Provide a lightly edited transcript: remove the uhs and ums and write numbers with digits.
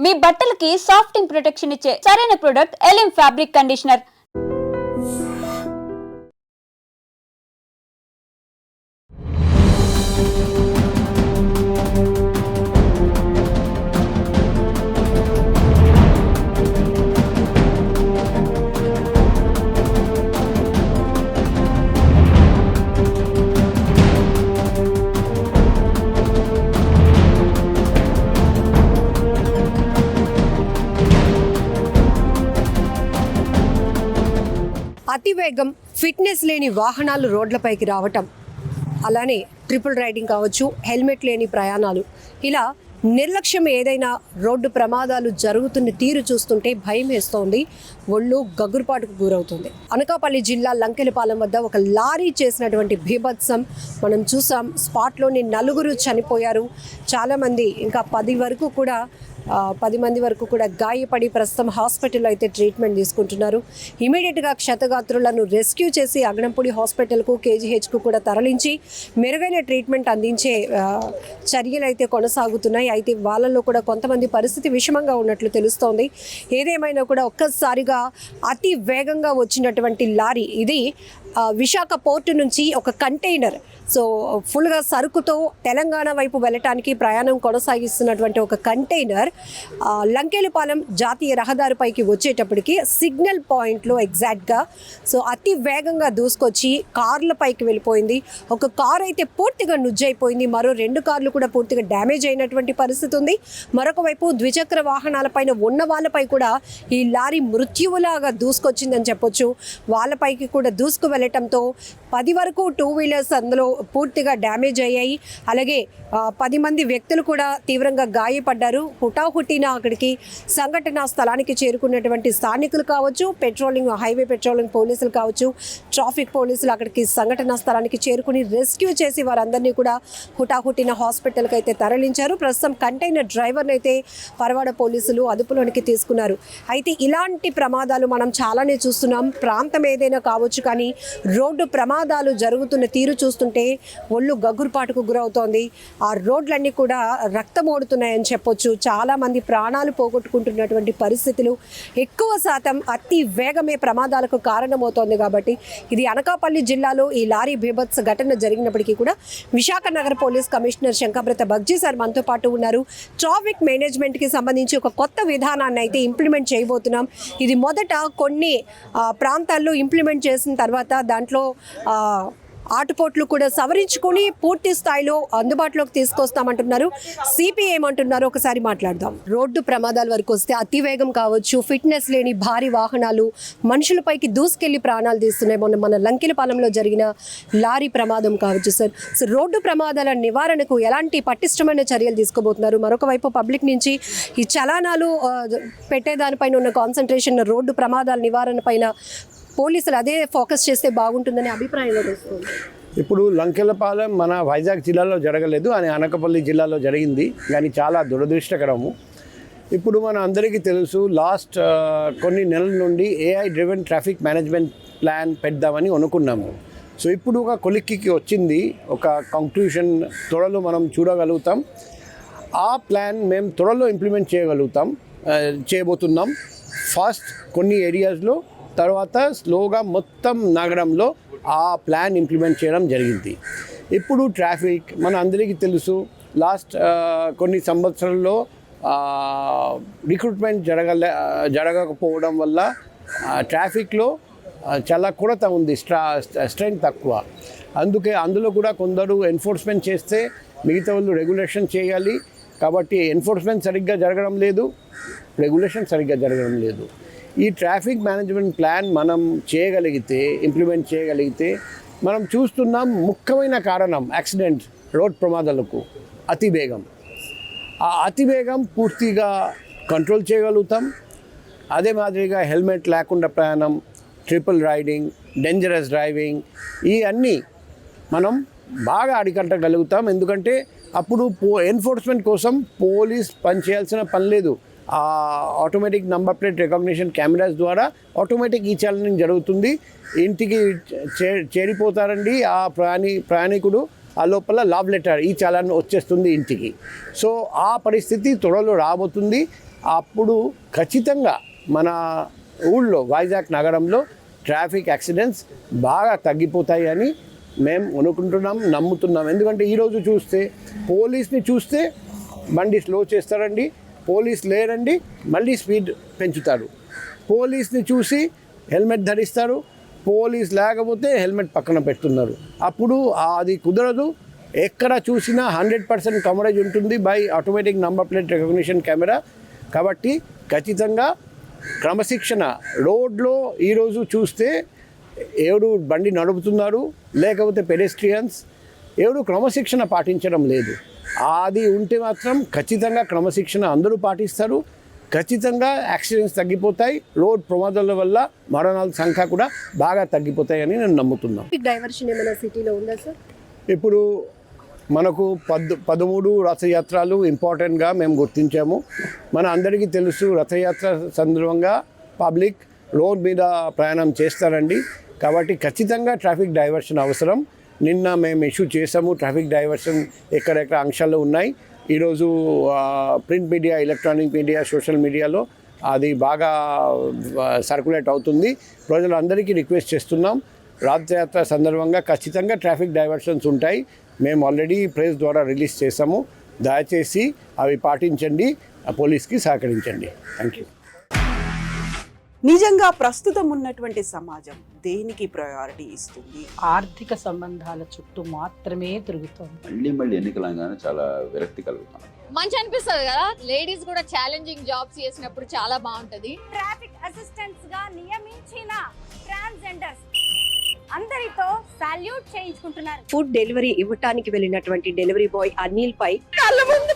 మీ బట్టలకి సాఫ్టింగ్ ప్రొటెక్షన్ ఇచ్చే సరైన ప్రొడక్ట్ ఎలిమ్ ఫ్యాబ్రిక్ కండిషనర్. అతివేగం, ఫిట్నెస్ లేని వాహనాలు రోడ్లపైకి రావటం, అలానే ట్రిపుల్ రైడింగ్ కావచ్చు, హెల్మెట్ లేని ప్రయాణాలు, ఇలా నిర్లక్ష్యం ఏదైనా రోడ్డు ప్రమాదాలు జరుగుతున్న తీరు చూస్తుంటే భయం వేస్తోంది, ఒళ్ళు గగురుపాటుకు గురవుతుంది. అనకాపల్లి జిల్లా లంకెలపాలెం వద్ద ఒక లారీ చేసినటువంటి బీభత్సం మనం చూసాం. స్పాట్లోని 4 చనిపోయారు, చాలామంది ఇంకా 10 మంది వరకు కూడా గాయపడి ప్రస్తుతం హాస్పిటల్లో అయితే ట్రీట్మెంట్ తీసుకుంటున్నారు. ఇమీడియట్గా క్షతగాత్రులను రెస్క్యూ చేసి అగనంపూడి హాస్పిటల్కు, కేజీహెచ్కు కూడా తరలించి మెరుగైన ట్రీట్మెంట్ అందించే చర్యలు అయితే కొనసాగుతున్నాయి. అయితే వాళ్ళల్లో కూడా కొంతమంది పరిస్థితి విషమంగా ఉన్నట్లు తెలుస్తోంది. ఏదేమైనా కూడా ఒక్కసారిగా అతి వేగంగా వచ్చినటువంటి లారీ ఇది విశాఖ పోర్టు నుంచి ఒక కంటైనర్, సో ఫుల్గా సరుకుతో తెలంగాణ వైపు వెళ్ళటానికి ప్రయాణం కొనసాగిస్తున్నటువంటి ఒక కంటైనర్ లంకెలపాలెం జాతీయ రహదారిపైకి వచ్చేటప్పటికి సిగ్నల్ పాయింట్లో ఎగ్జాక్ట్గా సో అతి వేగంగా దూసుకొచ్చి కార్లపైకి వెళ్ళిపోయింది. ఒక కారు అయితే పూర్తిగా నుజ్జైపోయింది, మరో 2 కార్లు కూడా పూర్తిగా డ్యామేజ్ అయినటువంటి పరిస్థితి ఉంది. మరొక వైపు ద్విచక్ర వాహనాలపైన ఉన్న వాళ్ళపై కూడా ఈ లారీ మృత్యువులాగా దూసుకొచ్చిందని చెప్పొచ్చు. వాళ్ళపైకి కూడా దూసుకు వెళ్ళటంతో 10 వరకు 2 వీలర్స్ అందులో పూర్తిగా డ్యామేజ్ అయ్యాయి. అలాగే 10 మంది వ్యక్తులు కూడా తీవ్రంగా గాయపడ్డారు. హుటాహుటిన అక్కడికి సంఘటనా స్థలానికి చేరుకున్నటువంటి స్థానికులు కావచ్చు, హైవే పెట్రోలింగ్ పోలీసులు కావచ్చు, ట్రాఫిక్ పోలీసులు అక్కడికి సంఘటనా స్థలానికి చేరుకుని రెస్క్యూ చేసి వారందరినీ కూడా హుటాహుటిన హాస్పిటల్కి అయితే తరలించారు. ప్రస్తుతం కంటైనర్ డ్రైవర్ని అయితే పరవాడ పోలీసులు అదుపులోనికి తీసుకున్నారు. అయితే ఇలాంటి ప్రమాదాలు మనం చాలానే చూస్తున్నాం. ప్రాంతం ఏదైనా కావచ్చు, కానీ రోడ్డు ప్రమాదాలు జరుగుతున్న తీరు చూస్తుంటే ఒళ్ళు గగురుపాటుకు గురవుతోంది. ఆ రోడ్లన్నీ కూడా రక్తమోడుతున్నాయని చెప్పొచ్చు. చాలామంది ప్రాణాలు పోగొట్టుకుంటున్నటువంటి పరిస్థితులు, ఎక్కువ శాతం అతి వేగమే ప్రమాదాలకు కారణమవుతోంది. కాబట్టి ఇది అనకాపల్లి జిల్లాలో ఈ లారీ బీభత్స ఘటన జరిగినప్పటికీ కూడా విశాఖ నగర పోలీస్ కమిషనర్ శంకబ్రత బగ్జీ సార్ మనతో పాటు ఉన్నారు. ట్రాఫిక్ మేనేజ్మెంట్కి సంబంధించి ఒక కొత్త విధానాన్ని అయితే ఇంప్లిమెంట్ చేయబోతున్నాం. ఇది మొదట కొన్ని ప్రాంతాల్లో ఇంప్లిమెంట్ చేసిన తర్వాత దాంట్లో ఆటుపోట్లు కూడా సవరించుకొని పూర్తి స్థాయిలో అందుబాటులోకి తీసుకొస్తామంటున్నారు. సిపి ఏమంటున్నారో ఒకసారి మాట్లాడదాం. రోడ్డు ప్రమాదాల వరకు వస్తే అతివేగం కావచ్చు, ఫిట్నెస్ లేని భారీ వాహనాలు మనుషులపైకి దూసుకెళ్లి ప్రాణాలు తీస్తున్నాయి. మన లంకెలపాలెంలో జరిగిన లారీ ప్రమాదం కావచ్చు సార్. సో రోడ్డు ప్రమాదాల నివారణకు ఎలాంటి పటిష్టమైన చర్యలు తీసుకోబోతున్నారు? మరొక వైపు పబ్లిక్ నుంచి ఈ చలానాలు పెట్టేదానిపైన ఉన్న కాన్సన్ట్రేషన్ రోడ్డు ప్రమాదాల నివారణ పైన పోలీసులు అదే ఫోకస్ చేస్తే బాగుంటుందని అభిప్రాయంలో వస్తుంది. ఇప్పుడు లంకెలపాలెం మన వైజాగ్ జిల్లాలో జరగలేదు, అని అనకాపల్లి జిల్లాలో జరిగింది, కానీ చాలా దురదృష్టకరము. ఇప్పుడు మన అందరికీ తెలుసు, లాస్ట్ కొన్ని నెలల నుండి AI driven traffic management plan పెడదామని అనుకున్నాము. సో ఇప్పుడు ఒక కొలిక్కి వచ్చింది, ఒక కంక్లూషన్ త్వరలో మనం చూడగలుగుతాం. ఆ ప్లాన్ మేము త్వరలో ఇంప్లిమెంట్ చేయబోతున్నాం. ఫస్ట్ కొన్ని ఏరియాస్లో, తర్వాత స్లోగా మొత్తం నగరంలో ఆ ప్లాన్ ఇంప్లిమెంట్ చేయడం జరిగింది. ఇప్పుడు ట్రాఫిక్ మన అందరికీ తెలుసు, లాస్ట్ కొన్ని సంవత్సరాల్లో రిక్రూట్మెంట్ జరగకపోవడం వల్ల ట్రాఫిక్లో చాలా కొరత ఉంది, స్ట్రెంత్ తక్కువ. అందులో కూడా కొందరు ఎన్ఫోర్స్మెంట్ చేస్తే మిగతా వాళ్ళు రెగ్యులేషన్ చేయాలి. కాబట్టి ఎన్ఫోర్స్మెంట్ సరిగ్గా జరగడం లేదు, రెగ్యులేషన్ సరిగ్గా జరగడం లేదు. ఈ ట్రాఫిక్ మేనేజ్మెంట్ ప్లాన్ మనం ఇంప్లిమెంట్ చేయగలిగితే మనం చూస్తున్నాం ముఖ్యమైన కారణం యాక్సిడెంట్, రోడ్ ప్రమాదాలకు అతివేగం. ఆ అతివేగం పూర్తిగా కంట్రోల్ చేయగలుగుతాం. అదే మాదిరిగా హెల్మెట్ లేకుండా ప్రయాణం, ట్రిపుల్ రైడింగ్, డేంజరస్ డ్రైవింగ్, ఇవన్నీ మనం బాగా అరికట్టగలుగుతాం. ఎందుకంటే అప్పుడు ఎన్ఫోర్స్మెంట్ కోసం పోలీస్ పనిచేయాల్సిన పని లేదు. Automatic number plate recognition cameras ద్వారా ఆటోమేటిక్ ఈ చాలనింగ్ జరుగుతుంది. ఇంటికి చేరిపోతారండి ఆ ప్రయాణికుడు, ఆ లోపల లావ్ లెటర్ ఈ చాలాన్ వచ్చేస్తుంది ఇంటికి. సో ఆ పరిస్థితి త్వరలో రాబోతుంది. అప్పుడు ఖచ్చితంగా మన ఊళ్ళో వైజాగ్ నగరంలో ట్రాఫిక్ యాక్సిడెంట్స్ బాగా తగ్గిపోతాయి అని మేము అనుకుంటున్నాం, నమ్ముతున్నాం. ఎందుకంటే ఈరోజు చూస్తే పోలీస్ని చూస్తే బండి స్లో చేస్తారండి, పోలీస్ లేరండి మళ్ళీ స్పీడ్ పెంచుతారు. పోలీస్ని చూసి హెల్మెట్ ధరిస్తారు, పోలీస్ లేకపోతే హెల్మెట్ పక్కన పెడుతున్నారు. అప్పుడు అది కుదరదు. ఎక్కడ చూసినా 100% కవరేజ్ ఉంటుంది by automatic number plate recognition camera. కాబట్టి ఖచ్చితంగా క్రమశిక్షణ రోడ్లో ఈరోజు చూస్తే ఎవరు బండి నడుపుతున్నారు లేకపోతే పెడెస్ట్రియన్స్ ఎవరు క్రమశిక్షణ పాటించడం లేదు. అది ఉంటే మాత్రం ఖచ్చితంగా క్రమశిక్షణ అందరూ పాటిస్తారు, ఖచ్చితంగా యాక్సిడెంట్స్ తగ్గిపోతాయి, రోడ్ ప్రమాదాల వల్ల మరణాల సంఖ్య కూడా బాగా తగ్గిపోతాయని నేను నమ్ముతున్నాను. ట్రాఫిక్ డైవర్షన్ ఏమైనా సిటీలో ఉందా సార్? ఇప్పుడు మనకు 13 రథయాత్రలు ఇంపార్టెంట్గా మేము గుర్తించాము. మన అందరికీ తెలుసు రథయాత్ర సందర్భంగా పబ్లిక్ రోడ్ మీద ప్రయాణం చేస్తారండి. కాబట్టి ఖచ్చితంగా ట్రాఫిక్ డైవర్షన్ అవసరం. నిన్న మేము ఇష్యూ చేసాము ట్రాఫిక్ డైవర్షన్ ఎక్కడెక్కడ అంశాలు ఉన్నాయి. ఈరోజు print media, electronic media, social మీడియాలో అది బాగా సర్క్యులేట్ అవుతుంది. ప్రజలందరికీ రిక్వెస్ట్ చేస్తున్నాం, రథయాత్ర సందర్భంగా ఖచ్చితంగా ట్రాఫిక్ డైవర్షన్స్ ఉంటాయి. మేము ఆల్రెడీ ప్రెస్ ద్వారా రిలీజ్ చేసాము. దయచేసి అవి పాటించండి, పోలీస్కి సహకరించండి. Thank you. నిజంగా ప్రస్తుతం ఉన్నటువంటి సమాజం దేనికి ప్రయారిటీ ఇస్తుంది? ఆర్థిక సంబంధాల చుట్టూ మాత్రమే తిరుగుతోంది. మళ్ళీ ఎన్నికలంగానే చాలా విరక్తి కలుగుతాను. మంచి అనిపిస్తుంది కదా, లేడీస్ కూడా ఛాలెంజింగ్ జాబ్స్ చేసినప్పుడు చాలా బాగుంటది. ట్రాఫిక్ అసిస్టెంట్స్ గా నియమించిన ట్రాన్స్జెండర్స్ అందరితో సాల్యూట్ చేయించుకుంటున్నారు. ఫుడ్ డెలివరీ ఇవ్వటానికి వెళ్ళినటువంటి డెలివరీ బాయ్ అనిల్ పై కళ్ళ ముందు